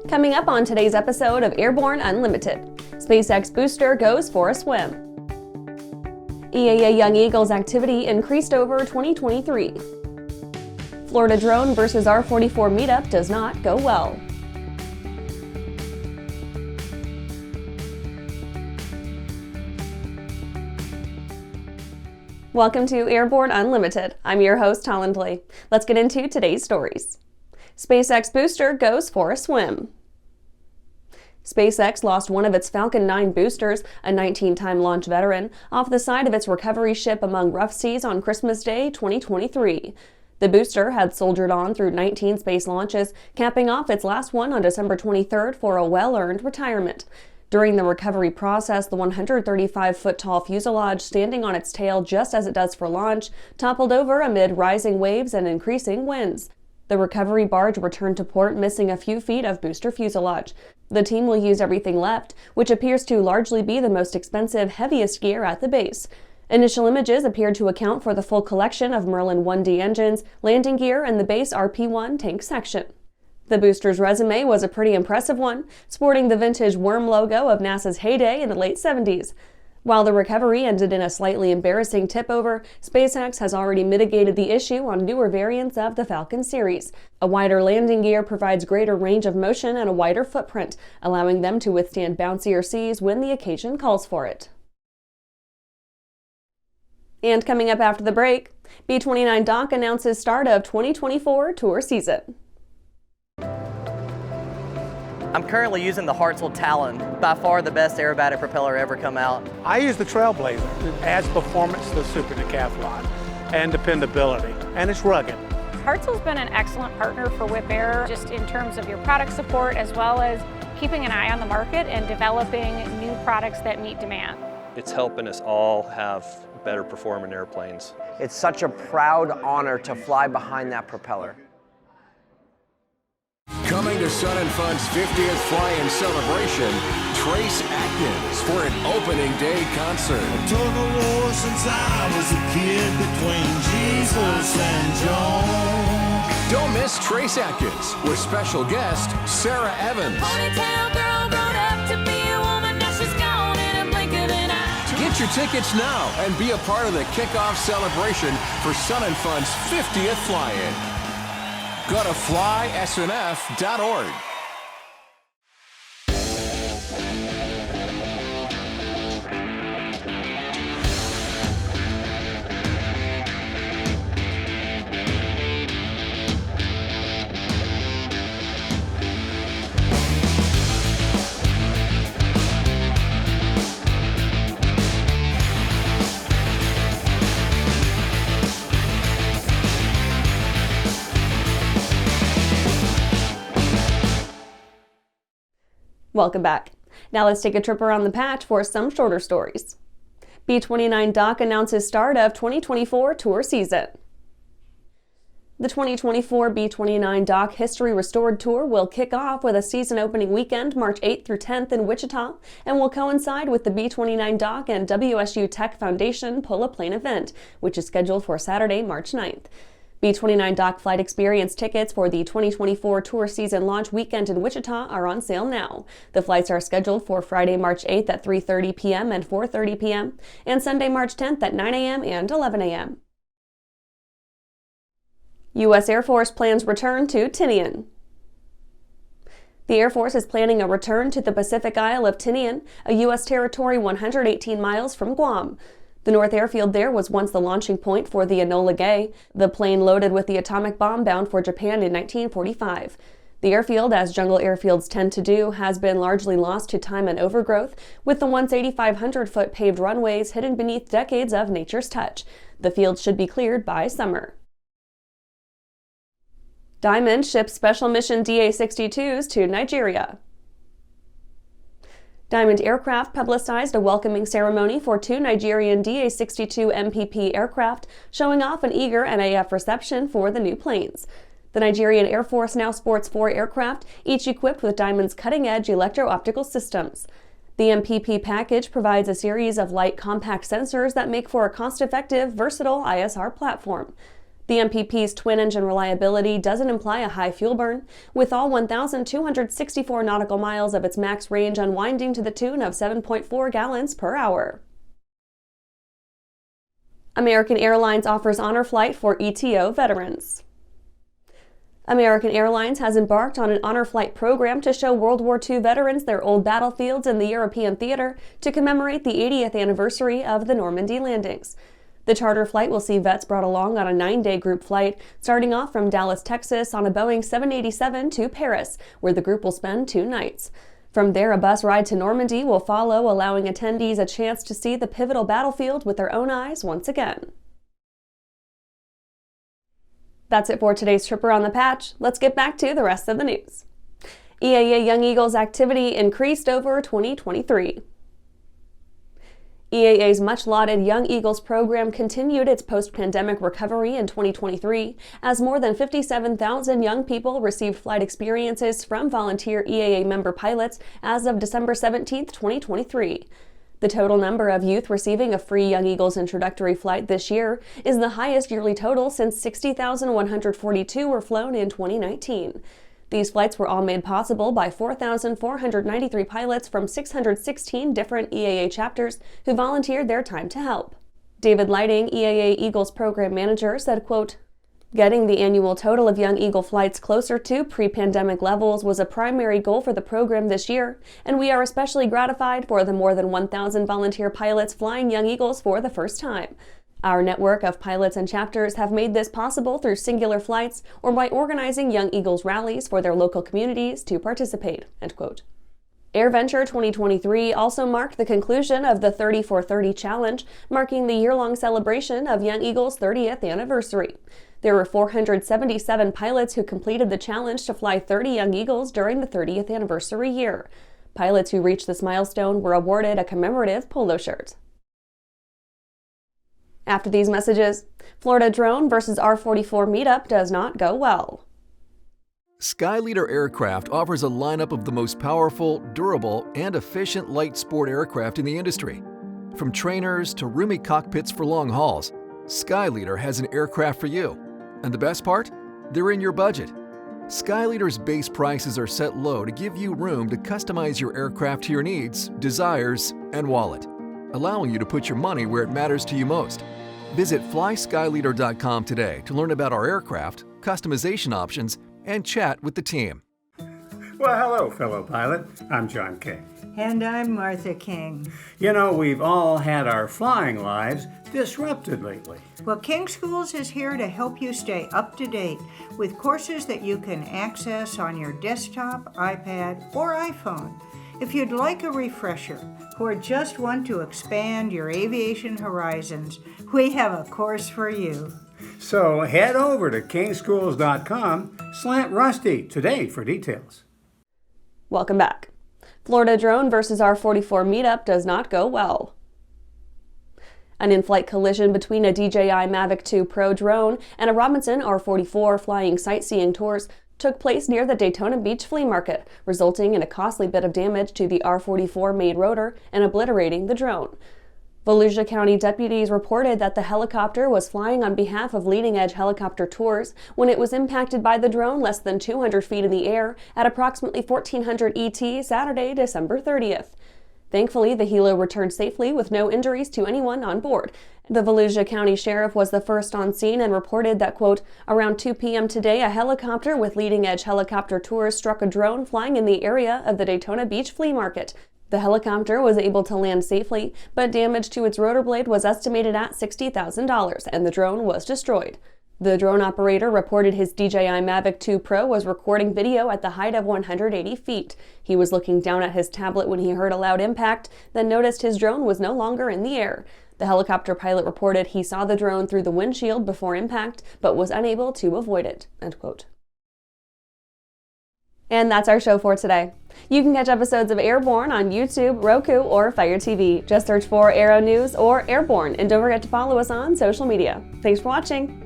Coming up on today's episode of Airborne-Unlimited, SpaceX booster goes for a swim. EAA Young Eagles activity increased over 2023. Florida drone versus R44 meetup does not go well. Welcome to Airborne Unlimited. I'm your host, Holland Lee. Let's get into today's stories. SpaceX booster goes for a swim. SpaceX lost one of its Falcon 9 boosters, a 19-time launch veteran, off the side of its recovery ship among rough seas on Christmas Day 2023. The booster had soldiered on through 19 space launches, capping off its last one on December 23rd for a well-earned retirement. During the recovery process, the 135-foot-tall fuselage, standing on its tail just as it does for launch, toppled over amid rising waves and increasing winds. The recovery barge returned to port, missing a few feet of booster fuselage. The team will use everything left, which appears to largely be the most expensive, heaviest gear at the base. Initial images appeared to account for the full collection of Merlin 1D engines, landing gear, and the base RP-1 tank section. The booster's resume was a pretty impressive one, sporting the vintage worm logo of NASA's heyday in the late 70s. While the recovery ended in a slightly embarrassing tip-over, SpaceX has already mitigated the issue on newer variants of the Falcon series. A wider landing gear provides greater range of motion and a wider footprint, allowing them to withstand bouncier seas when the occasion calls for it. And coming up after the break, B-29 Doc announces start of 2024 tour season. I'm currently using the Hartzell Talon, by far the best aerobatic propeller ever come out. I use the Trailblazer. It adds performance to the Super Decathlon and dependability, and it's rugged. Hartzell's been an excellent partner for Whip Air, just in terms of your product support as well as keeping an eye on the market and developing new products that meet demand. It's helping us all have better performing airplanes. It's such a proud honor to fly behind that propeller. Coming to Sun and Fun's 50th fly-in celebration, Trace Atkins for an opening day concert. I took a war since I was a kid between Jesus and John. Don't miss Trace Atkins with special guest Sarah Evans. Ponytail girl grown up to be a woman, now she's gone in a blink of an eye. Get your tickets now and be a part of the kickoff celebration for Sun and Fun's 50th fly-in. Go to flysnf.org. Welcome back. Now let's take a trip around the patch for some shorter stories. B-29 Doc announces start of 2024 tour season. The 2024 B-29 Doc History Restored Tour will kick off with a season opening weekend March 8th through 10th in Wichita and will coincide with the B-29 Doc and WSU Tech Foundation Pull-a-Plane event, which is scheduled for Saturday, March 9th. B-29 Doc flight experience tickets for the 2024 tour season launch weekend in Wichita are on sale now. The flights are scheduled for Friday, March 8th at 3:30 p.m. and 4:30 p.m. and Sunday, March 10th at 9 a.m. and 11 a.m. U.S. Air Force plans return to Tinian. The Air Force is planning a return to the Pacific Isle of Tinian, a U.S. territory 118 miles from Guam. The North Airfield there was once the launching point for the Enola Gay, the plane loaded with the atomic bomb bound for Japan in 1945. The airfield, as jungle airfields tend to do, has been largely lost to time and overgrowth, with the once 8,500-foot paved runways hidden beneath decades of nature's touch. The field should be cleared by summer. Diamond ships special mission DA-62s to Nigeria. Diamond Aircraft publicized a welcoming ceremony for two Nigerian DA-62 MPP aircraft, showing off an eager NAF reception for the new planes. The Nigerian Air Force now sports 4 aircraft, each equipped with Diamond's cutting-edge electro-optical systems. The MPP package provides a series of light, compact sensors that make for a cost-effective, versatile ISR platform. The MPP's twin-engine reliability doesn't imply a high fuel burn, with all 1,264 nautical miles of its max range unwinding to the tune of 7.4 gallons per hour. American Airlines offers honor flight for ETO veterans. American Airlines has embarked on an honor flight program to show World War II veterans their old battlefields in the European theater to commemorate the 80th anniversary of the Normandy landings. The charter flight will see vets brought along on a 9-day group flight, starting off from Dallas, Texas on a Boeing 787 to Paris, where the group will spend 2 nights. From there, a bus ride to Normandy will follow, allowing attendees a chance to see the pivotal battlefield with their own eyes once again. That's it for today's Tripper on the Patch. Let's get back to the rest of the news. EAA Young Eagles activity increased over 2023. EAA's much-lauded Young Eagles program continued its post-pandemic recovery in 2023 as more than 57,000 young people received flight experiences from volunteer EAA member pilots as of December 17, 2023. The total number of youth receiving a free Young Eagles introductory flight this year is the highest yearly total since 60,142 were flown in 2019. These flights were all made possible by 4,493 pilots from 616 different EAA chapters who volunteered their time to help. David Lighting, EAA Eagles program manager, said, quote, "Getting the annual total of Young Eagle flights closer to pre-pandemic levels was a primary goal for the program this year, and we are especially gratified for the more than 1,000 volunteer pilots flying Young Eagles for the first time. Our network of pilots and chapters have made this possible through singular flights or by organizing Young Eagles rallies for their local communities to participate." End quote. AirVenture 2023 also marked the conclusion of the 30-for-30 Challenge, marking the year-long celebration of Young Eagle's 30th anniversary. There were 477 pilots who completed the challenge to fly 30 Young Eagles during the 30th anniversary year. Pilots who reached this milestone were awarded a commemorative polo shirt. After these messages, Florida drone versus R44 meetup does not go well. Skyleader Aircraft offers a lineup of the most powerful, durable, and efficient light sport aircraft in the industry. From trainers to roomy cockpits for long hauls, Skyleader has an aircraft for you. And the best part? They're in your budget. Skyleader's base prices are set low to give you room to customize your aircraft to your needs, desires, and wallet, allowing you to put your money where it matters to you most. Visit flyskyleader.com today to learn about our aircraft, customization options, and chat with the team. Well, hello, fellow pilot. I'm John King. And I'm Martha King. You know, we've all had our flying lives disrupted lately. Well, King Schools is here to help you stay up to date with courses that you can access on your desktop, iPad, or iPhone. If you'd like a refresher or just want to expand your aviation horizons, we have a course for you. So head over to kingschools.com/Rusty today for details. Welcome back. Florida drone versus R44 meetup does not go well. An in-flight collision between a DJI Mavic 2 Pro drone and a Robinson R44 flying sightseeing tours took place near the Daytona Beach Flea Market, resulting in a costly bit of damage to the R44 main rotor and obliterating the drone. Volusia County deputies reported that the helicopter was flying on behalf of Leading Edge Helicopter Tours when it was impacted by the drone less than 200 feet in the air at approximately 1400 ET Saturday, December 30th. Thankfully, the helo returned safely with no injuries to anyone on board. The Volusia County Sheriff was the first on scene and reported that, quote, "Around 2 p.m. today, a helicopter with Leading Edge Helicopter Tours struck a drone flying in the area of the Daytona Beach Flea Market. The helicopter was able to land safely, but damage to its rotor blade was estimated at $60,000, and the drone was destroyed." The drone operator reported his DJI Mavic 2 Pro was recording video at the height of 180 feet. He was looking down at his tablet when he heard a loud impact, then noticed his drone was no longer in the air. The helicopter pilot reported he saw the drone through the windshield before impact, but was unable to avoid it. End quote. And that's our show for today. You can catch episodes of Airborne on YouTube, Roku, or Fire TV. Just search for Aero-News or Airborne, and don't forget to follow us on social media. Thanks for watching.